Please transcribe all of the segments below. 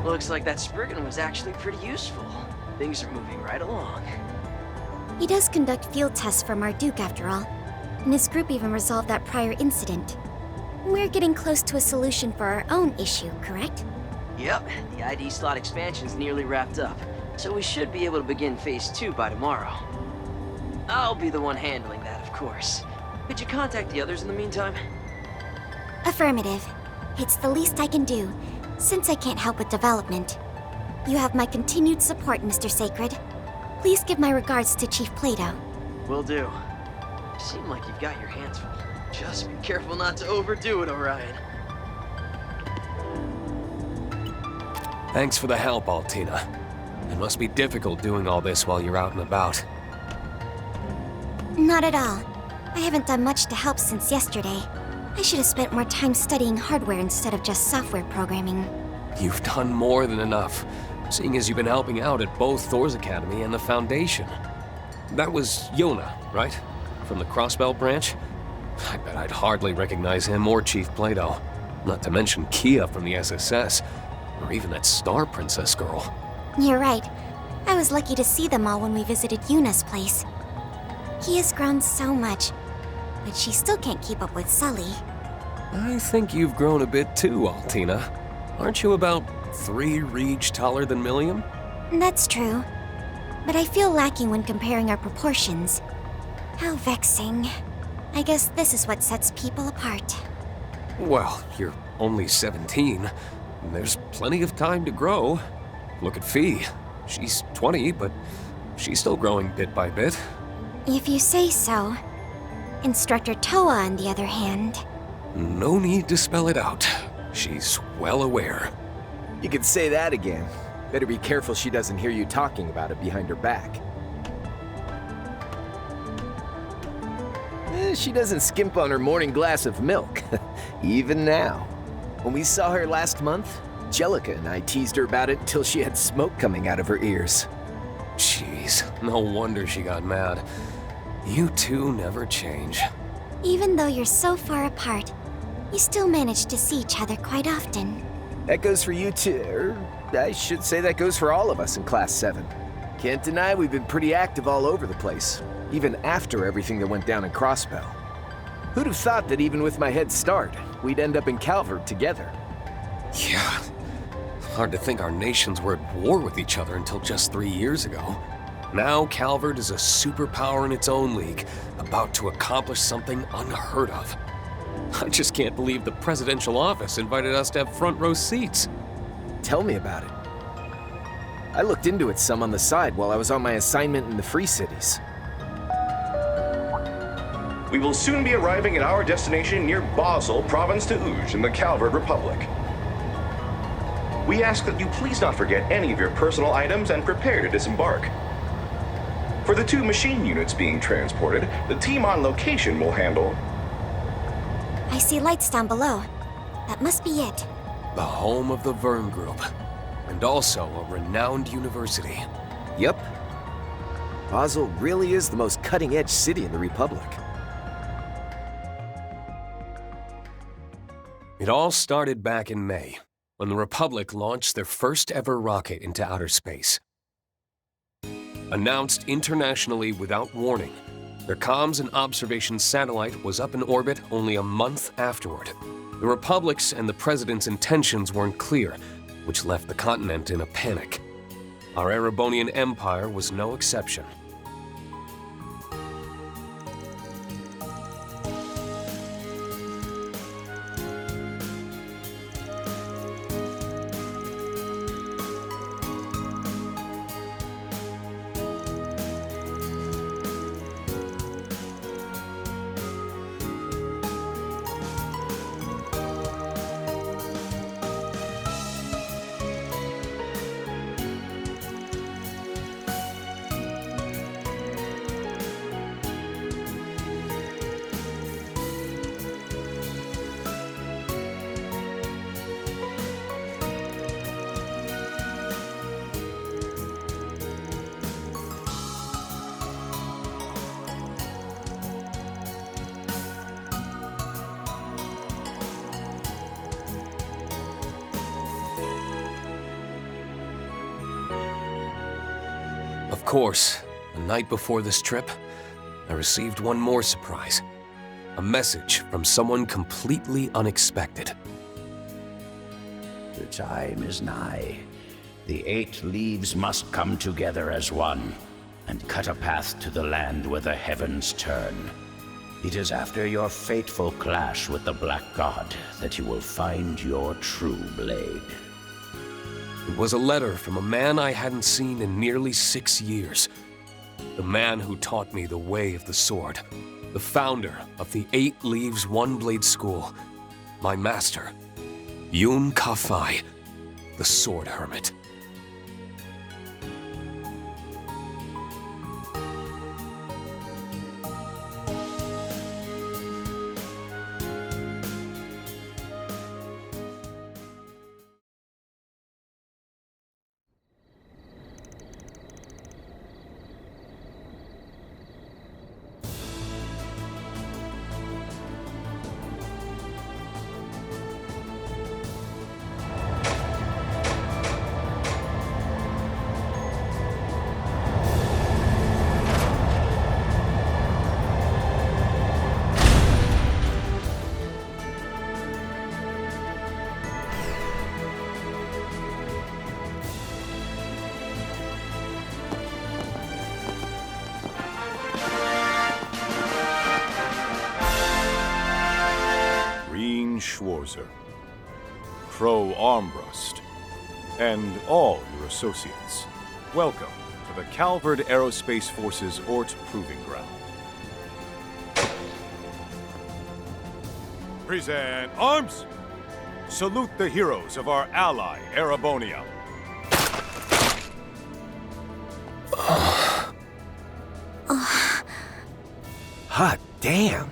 Looks like that Spriggan was actually pretty useful. Things are moving right along. He does conduct field tests for Marduk after all, and his group even resolved that prior incident. We're getting close to a solution for our own issue, correct? Yep, the ID slot expansion's nearly wrapped up, so we should be able to begin Phase 2 by tomorrow. I'll be the one handling that, of course. Could you contact the others in the meantime? Affirmative. It's the least I can do, since I can't help with development. You have my continued support, Mr. Sacred. Please give my regards to Chief Plato. Will do. You seem like you've got your hands full. Just be careful not to overdo it, Orion. Thanks for the help, Altina. It must be difficult doing all this while you're out and about. Not at all. I haven't done much to help since yesterday. I should have spent more time studying hardware instead of just software programming. You've done more than enough, seeing as you've been helping out at both Thor's Academy and the Foundation. That was Yona, right? From the Crossbell branch? I bet I'd hardly recognize him or Chief Plato. Not to mention Kia from the SSS, or even that Star Princess girl. You're right. I was lucky to see them all when we visited Yuna's place. He has grown so much, but she still can't keep up with Sully. I think you've grown a bit too, Altina. Aren't you about 3 reach taller than Milliam? That's true. But I feel lacking when comparing our proportions. How vexing. I guess this is what sets people apart. Well, you're only 17. There's plenty of time to grow. Look at Fee. She's 20, but she's still growing bit by bit. If you say so. Instructor Toa, on the other hand... No need to spell it out. She's well aware. You could say that again. Better be careful she doesn't hear you talking about it behind her back. She doesn't skimp on her morning glass of milk, even now. When we saw her last month, Jellica and I teased her about it until she had smoke coming out of her ears. Jeez, no wonder she got mad. You two never change. Even though you're so far apart, you still manage to see each other quite often. That goes for you too, I should say that goes for all of us in Class 7. Can't deny we've been pretty active all over the place, even after everything that went down in Crossbell. Who'd have thought that even with my head start, we'd end up in Calvert together? Yeah. Hard to think our nations were at war with each other until just 3 years ago. Now Calvert is a superpower in its own league, about to accomplish something unheard of. I just can't believe the presidential office invited us to have front row seats. Tell me about it. I looked into it some on the side while I was on my assignment in the Free Cities. We will soon be arriving at our destination near Basel, Province de Uge in the Calvert Republic. We ask that you please not forget any of your personal items and prepare to disembark. For the 2 machine units being transported, the team on location will handle... I see lights down below. That must be it. The home of the Verne Group, and also a renowned university. Yep. Basel really is the most cutting-edge city in the Republic. It all started back in May, when the Republic launched their first ever rocket into outer space. Announced internationally without warning, their comms and observation satellite was up in orbit only a month afterward. The Republic's and the President's intentions weren't clear, which left the continent in a panic. Our Erebonian Empire was no exception. Of course, the night before this trip, I received one more surprise. A message from someone completely unexpected. The time is nigh. The 8 leaves must come together as one, and cut a path to the land where the heavens turn. It is after your fateful clash with the Black God that you will find your true blade. It was a letter from a man I hadn't seen in nearly 6 years. The man who taught me the way of the sword. The founder of the 8 Leaves One Blade School. My master, Yun Ka-Fai, the Sword Hermit. Schwarzer, Crow Armbrust, and all your associates. Welcome to the Calvard Aerospace Force's Ort Proving Ground. Present arms! Salute the heroes of our ally, Erebonia. Hot damn!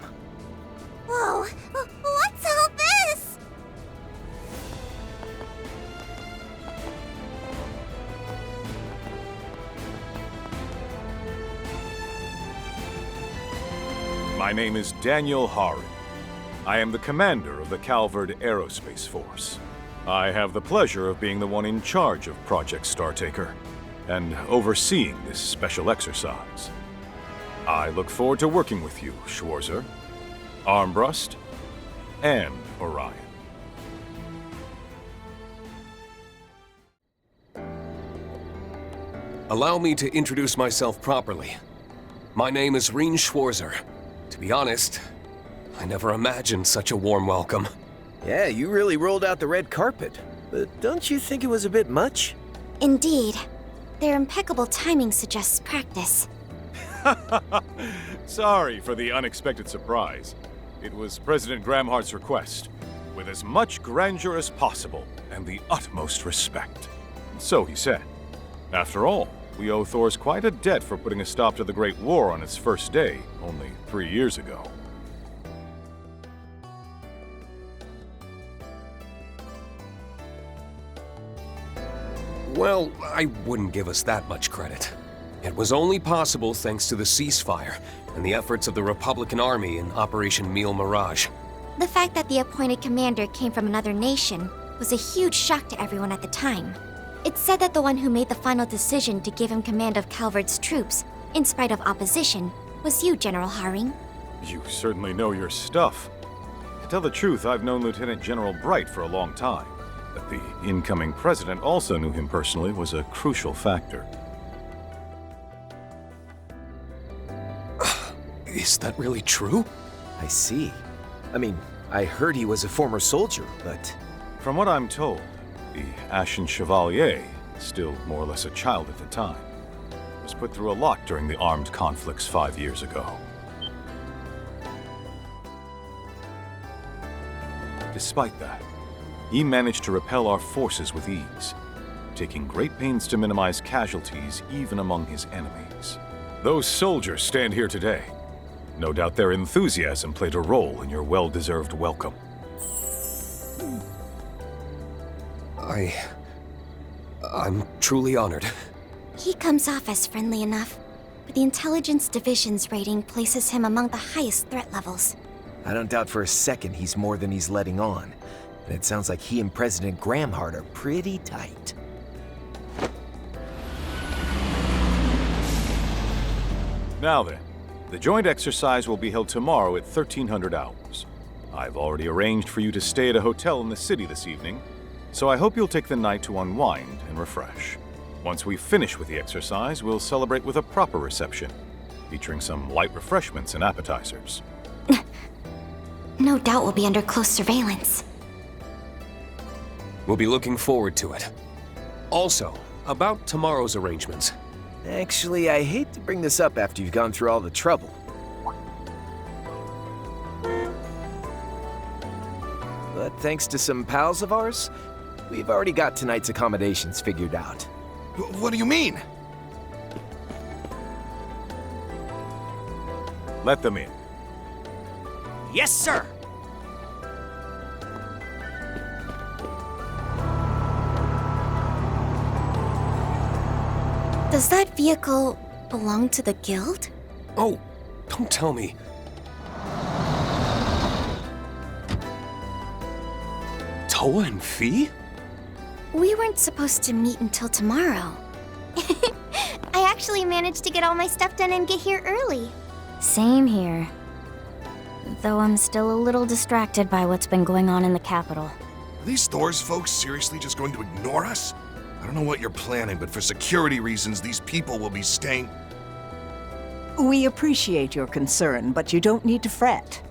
Whoa, what's all this? My name is Daniel Haru. I am the commander of the Calvard Aerospace Force. I have the pleasure of being the one in charge of Project Startaker and overseeing this special exercise. I look forward to working with you, Schwarzer, Armbrust, and Orion. Allow me to introduce myself properly. My name is Reen Schwarzer. To be honest, I never imagined such a warm welcome. Yeah, you really rolled out the red carpet. But don't you think it was a bit much? Indeed. Their impeccable timing suggests practice. Sorry for the unexpected surprise. It was President Gramhart's request, with as much grandeur as possible and the utmost respect. So he said. After all, we owe Thor's quite a debt for putting a stop to the Great War on its first day, only 3 years ago. Well, I wouldn't give us that much credit. It was only possible thanks to the ceasefire and the efforts of the Republican Army in Operation Meal Mirage. The fact that the appointed commander came from another nation was a huge shock to everyone at the time. It's said that the one who made the final decision to give him command of Calvard's troops, in spite of opposition, was you, General Haring. You certainly know your stuff. To tell the truth, I've known Lieutenant General Bright for a long time. That the incoming president also knew him personally was a crucial factor. Is that really true? I see. I mean, I heard he was a former soldier, but... From what I'm told, the Ashen Chevalier, still more or less a child at the time, was put through a lot during the armed conflicts 5 years ago. Despite that, he managed to repel our forces with ease, taking great pains to minimize casualties even among his enemies. Those soldiers stand here today. No doubt their enthusiasm played a role in your well-deserved welcome. I'm truly honored. He comes off as friendly enough, but the Intelligence Division's rating places him among the highest threat levels. I don't doubt for a second he's more than he's letting on. And it sounds like he and President Gramhart are pretty tight. Now then, the joint exercise will be held tomorrow at 1300 hours. I've already arranged for you to stay at a hotel in the city this evening, so I hope you'll take the night to unwind and refresh. Once we finish with the exercise, we'll celebrate with a proper reception, featuring some light refreshments and appetizers. No doubt we'll be under close surveillance. We'll be looking forward to it. Also, about tomorrow's arrangements. Actually, I hate to bring this up after you've gone through all the trouble. But thanks to some pals of ours, we've already got tonight's accommodations figured out. What do you mean? Let them in. Yes, sir! Does that vehicle belong to the guild? Oh, don't tell me. Toa and Fee? We weren't supposed to meet until tomorrow. I actually managed to get all my stuff done and get here early. Same here. Though I'm still a little distracted by what's been going on in the capital. Are these Thor's folks seriously just going to ignore us? I don't know what you're planning, but for security reasons, these people will be staying... We appreciate your concern, but you don't need to fret.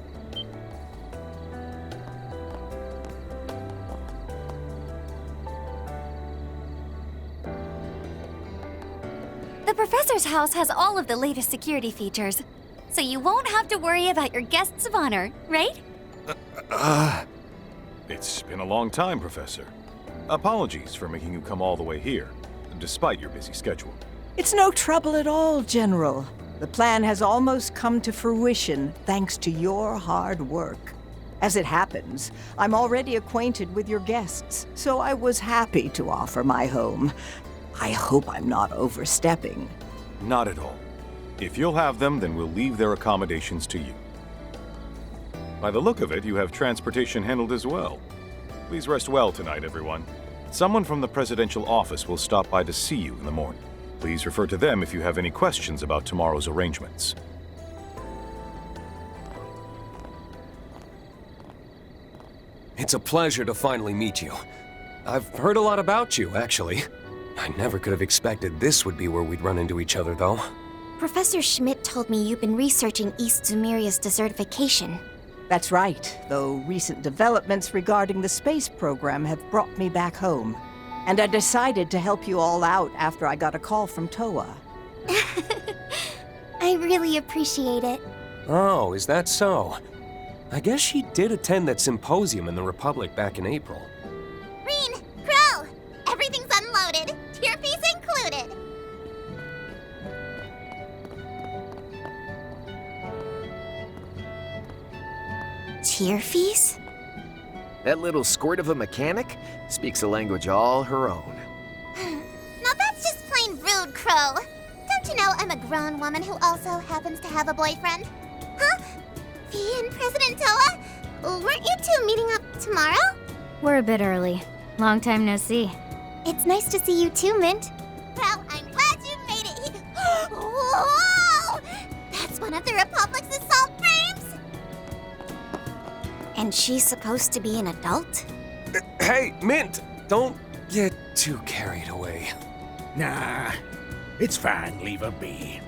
The professor's house has all of the latest security features, so you won't have to worry about your guests of honor, right? It's been a long time, Professor. Apologies for making you come all the way here, despite your busy schedule. It's no trouble at all, General. The plan has almost come to fruition thanks to your hard work. As it happens, I'm already acquainted with your guests, so I was happy to offer my home. I hope I'm not overstepping. Not at all. If you'll have them, then we'll leave their accommodations to you. By the look of it, you have transportation handled as well. Please rest well tonight, everyone. Someone from the presidential office will stop by to see you in the morning. Please refer to them if you have any questions about tomorrow's arrangements. It's a pleasure to finally meet you. I've heard a lot about you, actually. I never could have expected this would be where we'd run into each other, though. Professor Schmidt told me you've been researching East Zumeria's desertification. That's right, though recent developments regarding the space program have brought me back home. And I decided to help you all out after I got a call from Toa. I really appreciate it. Oh, is that so? I guess she did attend that symposium in the Republic back in April. Reen! Crow! Everything's unloaded. Tier fees included. Tier fees? That little squirt of a mechanic speaks a language all her own. Now that's just plain rude, Crow. Don't you know I'm a grown woman who also happens to have a boyfriend? Huh? Fee and President Toa? Weren't you two meeting up tomorrow? We're a bit early. Long time no see. It's nice to see you too, Mint. Well, I'm glad you made it here. Whoa! That's one of the Republic's assault frames? And she's supposed to be an adult? Hey, Mint! Don't get too carried away. Nah, it's fine. Leave her be.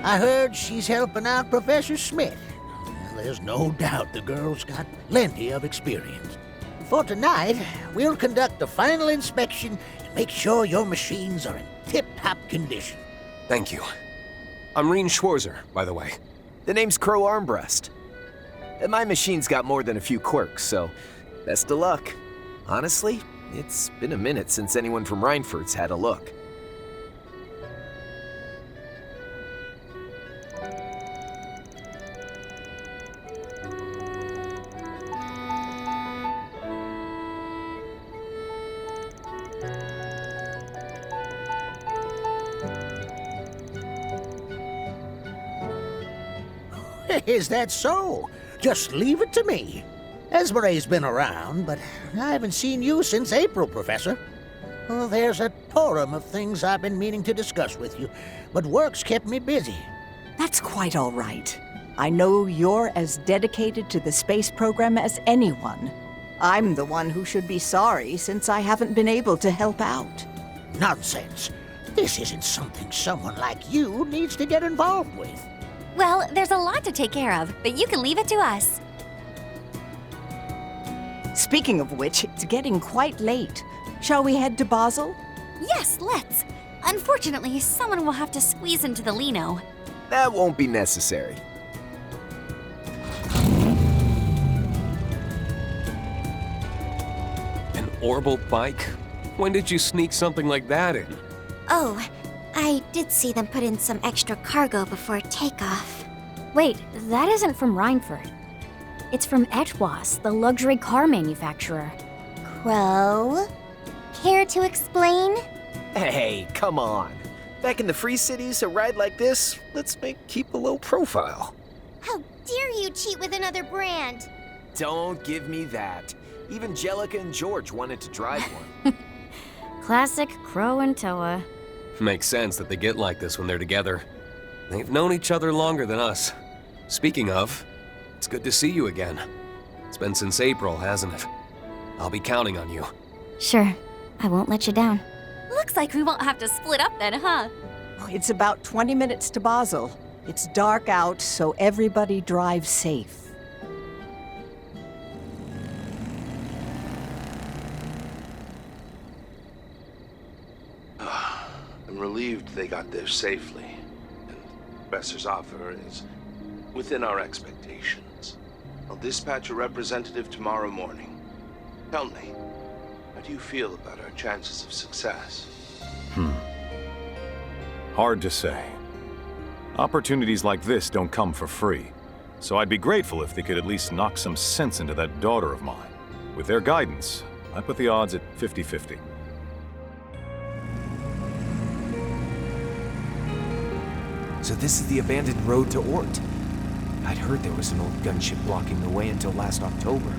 I heard she's helping out Professor Smith. Well, there's no doubt the girl's got plenty of experience. For tonight, we'll conduct a final inspection and make sure your machines are in tip-top condition. Thank you. I'm Reen Schwarzer, by the way. The name's Crow Armbrust. My machine's got more than a few quirks, so best of luck. Honestly, it's been a minute since anyone from Reinford's had a look. Is that so? Just leave it to me. Esmeré's been around, but I haven't seen you since April, Professor. Oh, there's a torrent of things I've been meaning to discuss with you, but work's kept me busy. That's quite all right. I know you're as dedicated to the space program as anyone. I'm the one who should be sorry since I haven't been able to help out. Nonsense. This isn't something someone like you needs to get involved with. Well, there's a lot to take care of, but you can leave it to us. Speaking of which, it's getting quite late. Shall we head to Basel? Yes, let's. Unfortunately, someone will have to squeeze into the Lino. That won't be necessary. An orbital bike? When did you sneak something like that in? Oh, I did see them put in some extra cargo before takeoff. Wait, that isn't from Reinford. It's from Etwas, the luxury car manufacturer. Crow? Care to explain? Hey, come on. Back in the Free Cities, a ride like this, let's keep a low profile. How dare you cheat with another brand? Don't give me that. Even Jellica and George wanted to drive one. Classic Crow and Toa. Makes sense that they get like this when they're together. They've known each other longer than us. Speaking of, it's good to see you again. It's been since April, hasn't it? I'll be counting on you. Sure, I won't let you down. Looks like we won't have to split up then, huh? It's about 20 minutes to Basel. It's dark out, so everybody drive safe. I'm relieved they got there safely, and the professor's offer is within our expectations. I'll dispatch a representative tomorrow morning. Tell me, how do you feel about our chances of success? Hard to say. Opportunities like this don't come for free, so I'd be grateful if they could at least knock some sense into that daughter of mine. With their guidance, I put the odds at 50-50. So this is the abandoned road to Ort. I'd heard there was an old gunship blocking the way until last October.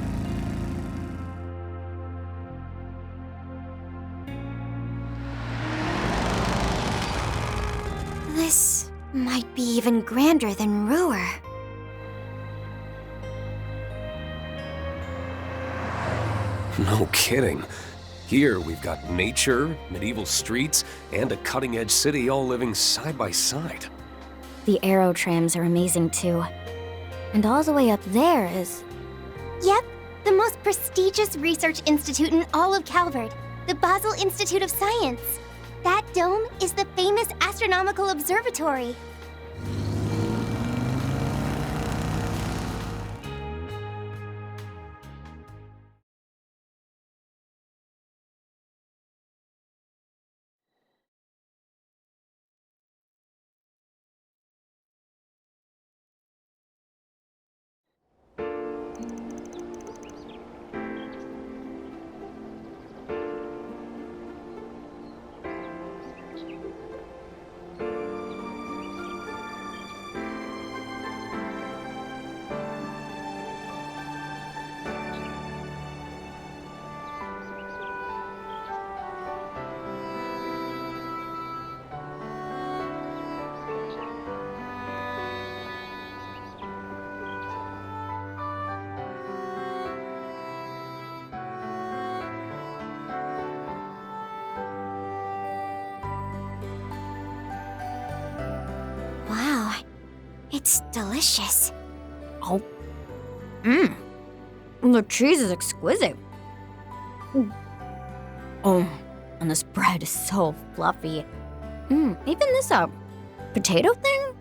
This might be even grander than Ruhr. No kidding. Here we've got nature, medieval streets, and a cutting-edge city all living side by side. The aerotrams are amazing too. And all the way up there is... Yep, the most prestigious research institute in all of Calvard, the Basel Institute of Science. That dome is the famous astronomical observatory. Wow, it's delicious. Oh. Mmm. The cheese is exquisite. Oh, and this bread is so fluffy. Even this potato thing?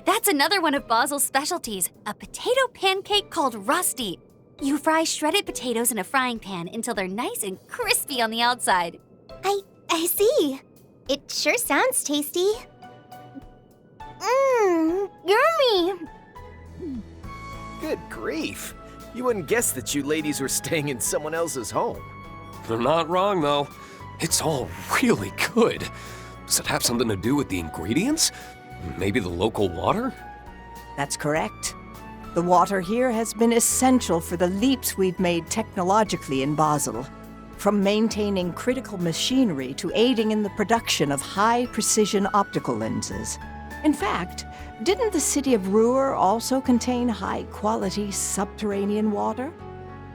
That's another one of Basel's specialties, a potato pancake called Rusty. You fry shredded potatoes in a frying pan until they're nice and crispy on the outside. I see. It sure sounds tasty. Yummy! Good grief. You wouldn't guess that you ladies were staying in someone else's home. They're not wrong, though. It's all really good. Does it have something to do with the ingredients? Maybe the local water? That's correct. The water here has been essential for the leaps we've made technologically in Basel. from maintaining critical machinery to aiding in the production of high-precision optical lenses. In fact, didn't the city of Ruhr also contain high-quality subterranean water?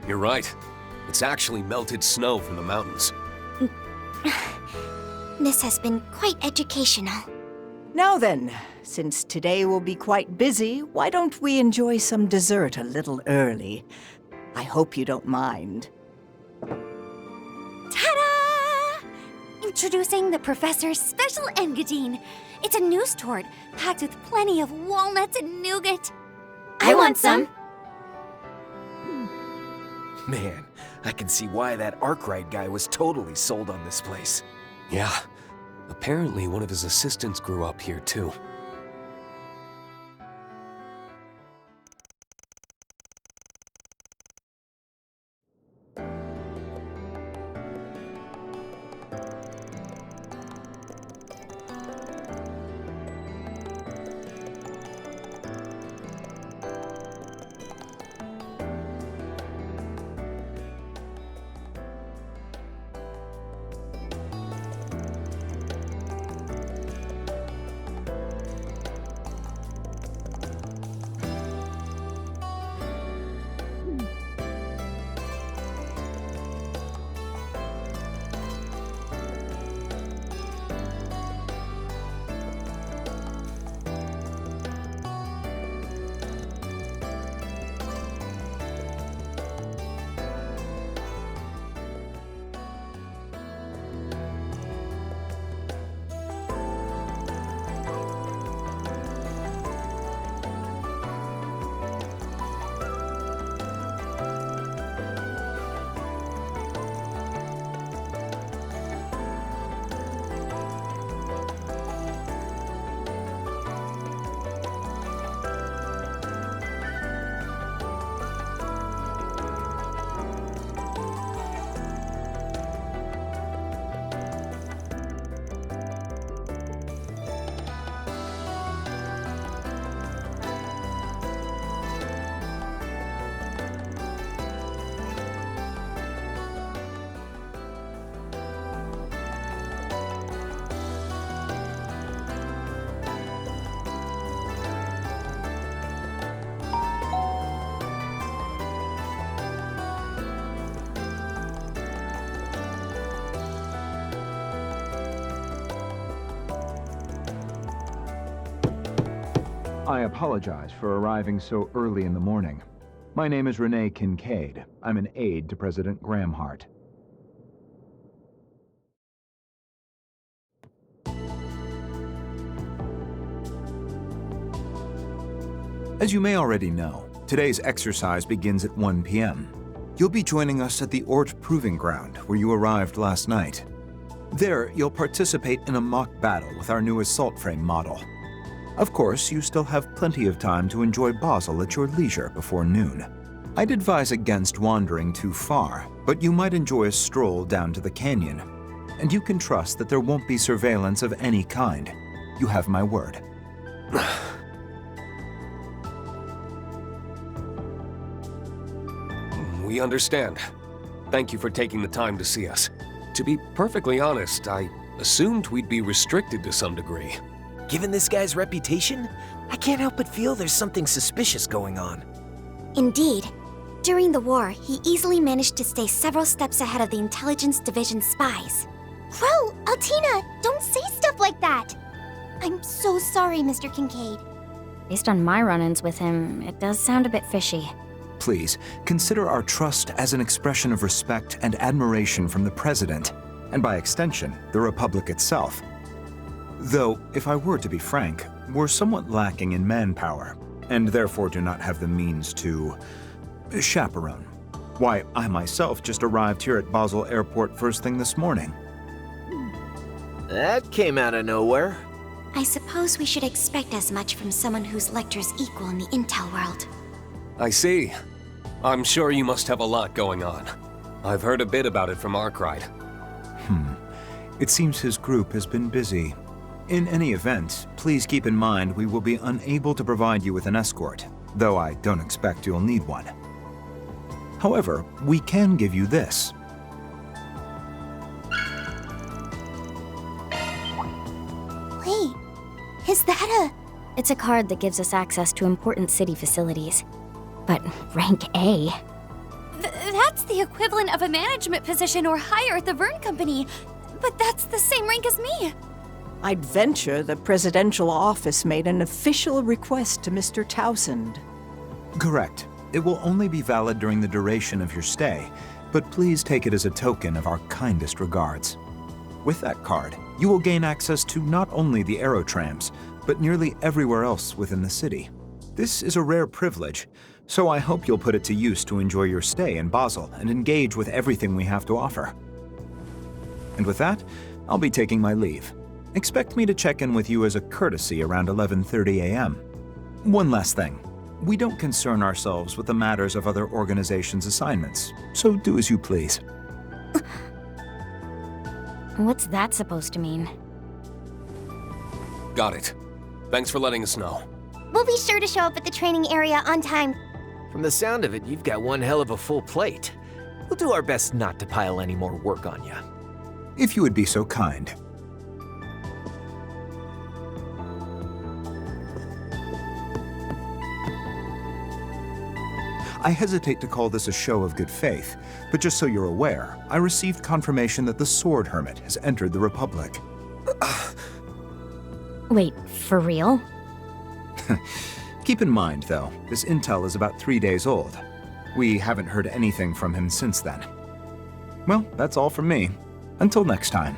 You're right. It's actually melted snow from the mountains. This has been quite educational. Now then, since today will be quite busy, why don't we enjoy some dessert a little early? I hope you don't mind. Ta-da! Introducing the Professor's Special Engadine. It's a news tort packed with plenty of walnuts and nougat. I want some. Man, I can see why that Arkwright guy was totally sold on this place. Yeah. Apparently one of his assistants grew up here too. I apologize for arriving so early in the morning. My name is Renee Kincaid. I'm an aide to President Gramhart. As you may already know, today's exercise begins at 1 p.m. You'll be joining us at the Ort Proving Ground, where you arrived last night. There, you'll participate in a mock battle with our new assault frame model. Of course, you still have plenty of time to enjoy Basel at your leisure before noon. I'd advise against wandering too far, but you might enjoy a stroll down to the canyon. And you can trust that there won't be surveillance of any kind. You have my word. We understand. Thank you for taking the time to see us. To be perfectly honest, I assumed we'd be restricted to some degree. Given this guy's reputation, I can't help but feel there's something suspicious going on. Indeed. During the war, he easily managed to stay several steps ahead of the Intelligence Division spies. Crow, Altina, don't say stuff like that! I'm so sorry, Mr. Kincaid. Based on my run-ins with him, it does sound a bit fishy. Please, consider our trust as an expression of respect and admiration from the President, and by extension, the Republic itself. Though, if I were to be frank, we're somewhat lacking in manpower, and therefore do not have the means to chaperone. Why, I myself just arrived here at Basel Airport first thing this morning. That came out of nowhere. I suppose we should expect as much from someone whose lecture's equal in the intel world. I see. I'm sure you must have a lot going on. I've heard a bit about it from Arkwright. It seems his group has been busy. In any event, please keep in mind we will be unable to provide you with an escort, though I don't expect you'll need one. However, we can give you this. It's a card that gives us access to important city facilities. But rank A? That's the equivalent of a management position or higher at the Verne Company. But that's the same rank as me. I'd venture the presidential office made an official request to Mr. Towsend. Correct. It will only be valid during the duration of your stay, but please take it as a token of our kindest regards. With that card, you will gain access to not only the aerotrams, but nearly everywhere else within the city. This is a rare privilege, so I hope you'll put it to use to enjoy your stay in Basel and engage with everything we have to offer. And with that, I'll be taking my leave. Expect me to check in with you as a courtesy around 11:30 a.m. One last thing. We don't concern ourselves with the matters of other organizations' assignments, so do as you please. What's that supposed to mean? Got it. Thanks for letting us know. We'll be sure to show up at the training area on time. From the sound of it, you've got one hell of a full plate. We'll do our best not to pile any more work on you. If you would be so kind. I hesitate to call this a show of good faith, but just so you're aware, I received confirmation that the Sword Hermit has entered the Republic. Wait, for real? Keep in mind, though, this intel is about 3 days old. We haven't heard anything from him since then. Well, that's all from me. Until next time.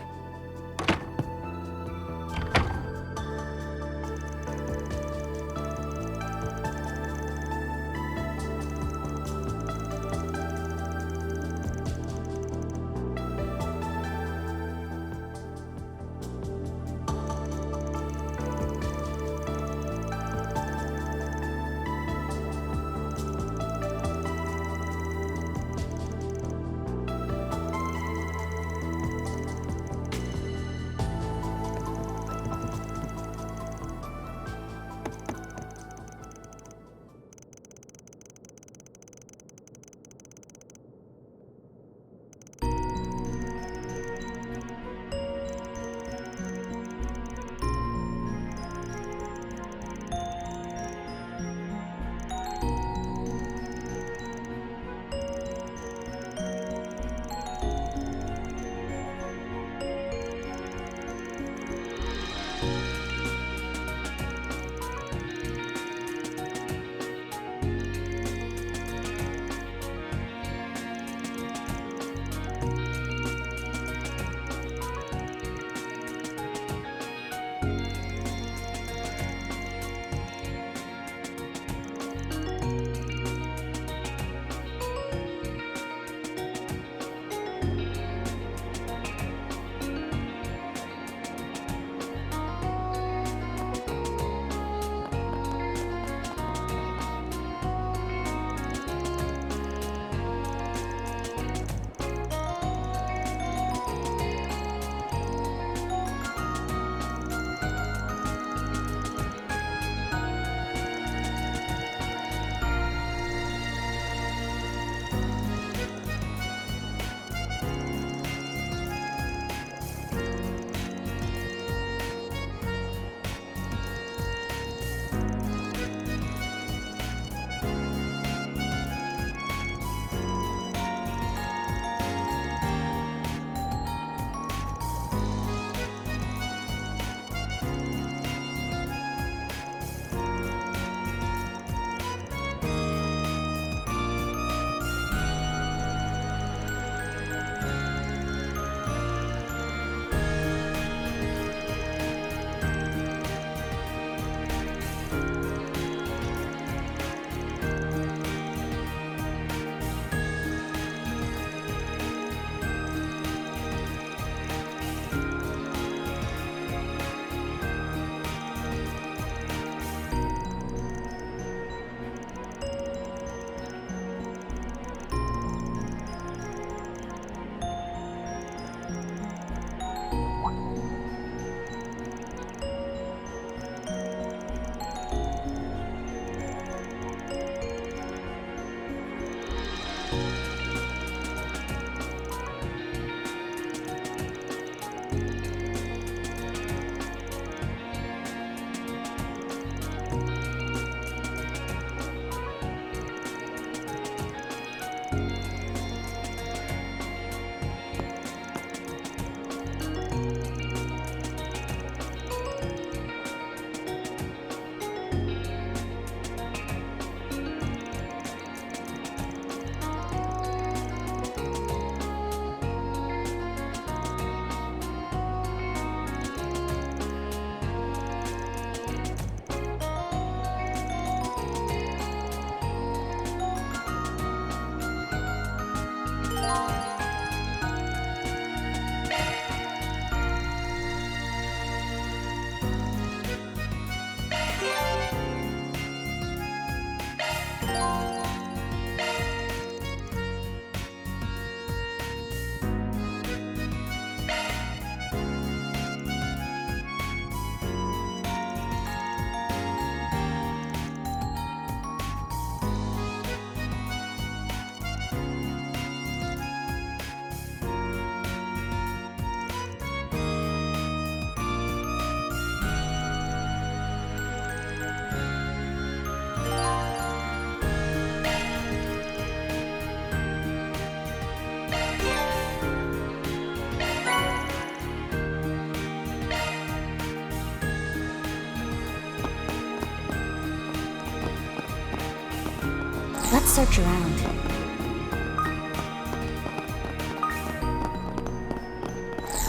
search around.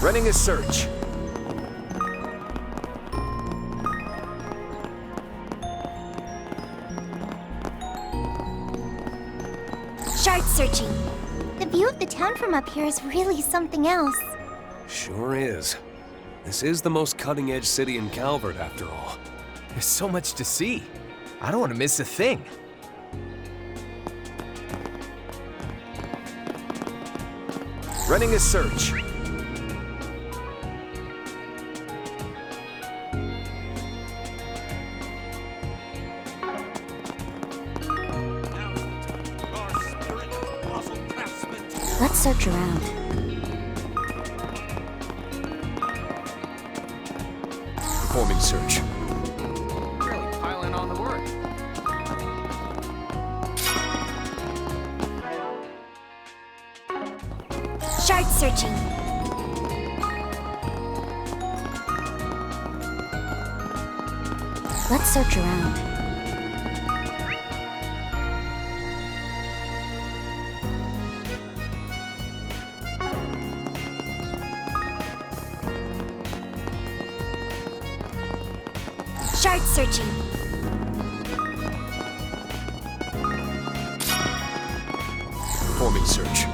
Running a search. Shard searching. The view of the town from up here is really something else. Sure is. This is the most cutting-edge city in Calvert, after all. There's so much to see. I don't want to miss a thing. Running a search. Let's search around. Performing search. Really piling on the work. Shard searching. Let's search around. Shard searching. Performing search.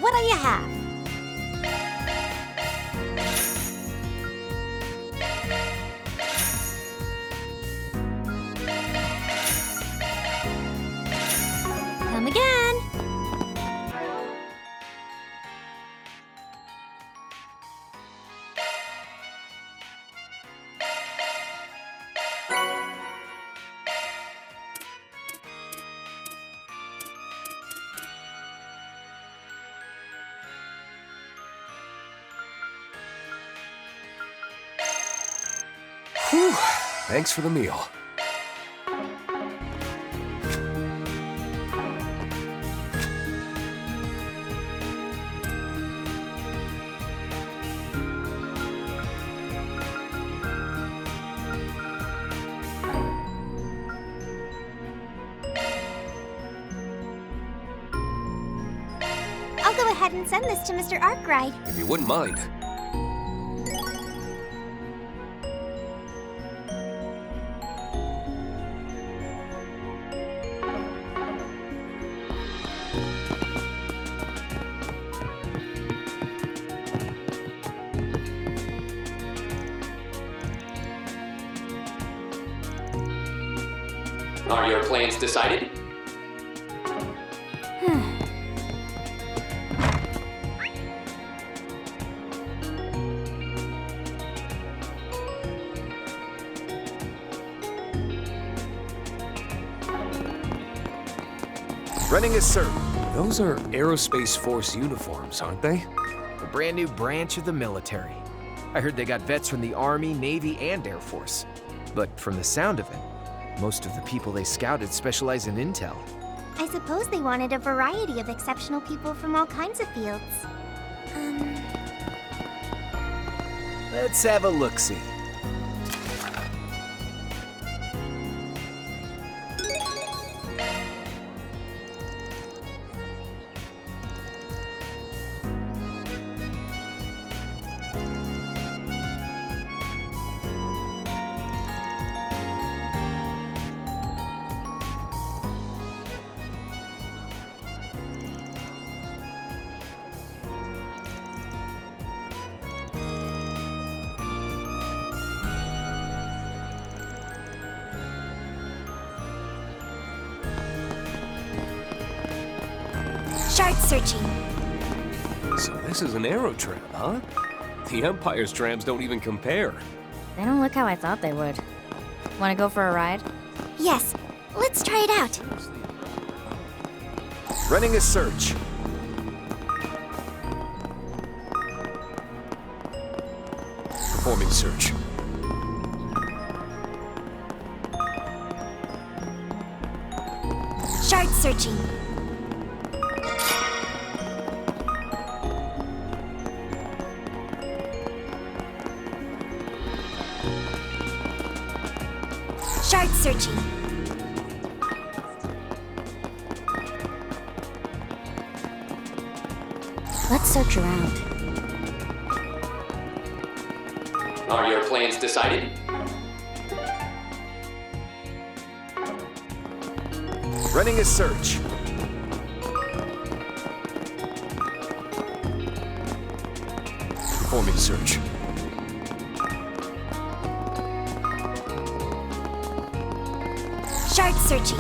What do you have? Come again. Whew. Thanks for the meal. I'll go ahead and send this to Mr. Arkwright. If you wouldn't mind. Are your plans decided? Running a search. Those are Aerospace Force uniforms, aren't they? A brand new branch of the military. I heard they got vets from the Army, Navy, and Air Force. But from the sound of it, most of the people they scouted specialize in intel. I suppose they wanted a variety of exceptional people from all kinds of fields. Let's have a look-see. Shard searching. So this is an aero tram, huh? The Empire's trams don't even compare. They don't look how I thought they would. Want to go for a ride? Yes, let's try it out. Running a search. Performing search. Shard searching. Shard searching. Let's search around. Are your plans decided? Running a search. Performing search. Shard searching.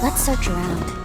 Let's search around.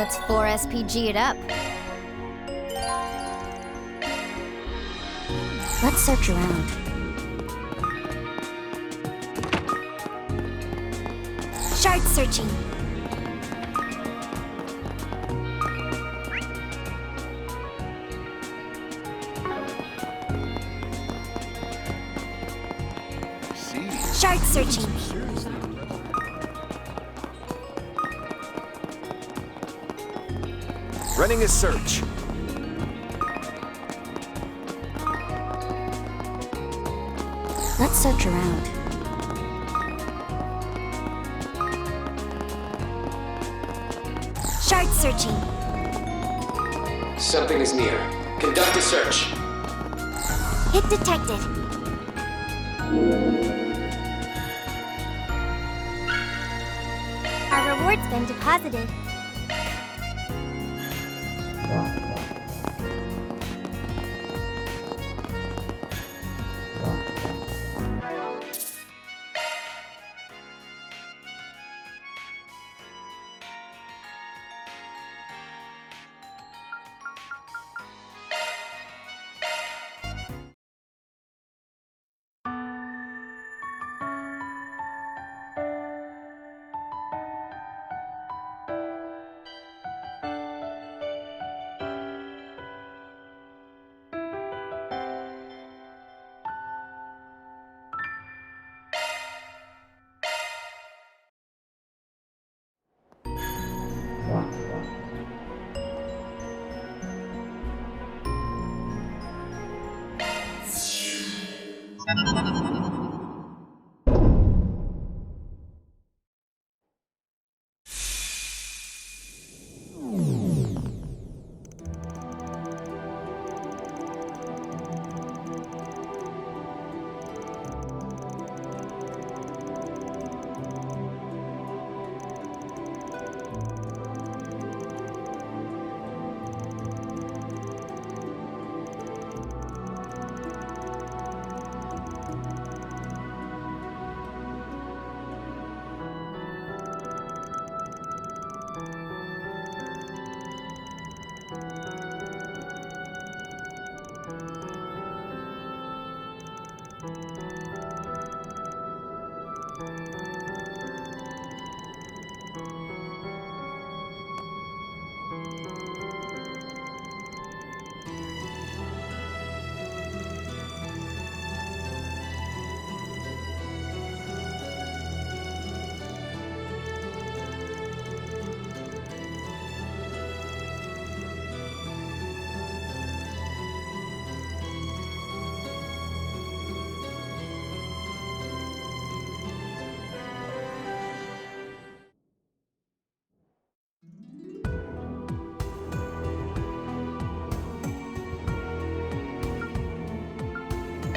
Let's 4SPG it up. Let's search around. Shard searching. Shard searching. Running a search. Let's search around. Shard searching. Something is near. Conduct a search. Hit detected. Our reward's been deposited.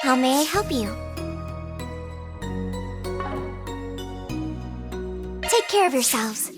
How may I help you? Take care of yourselves.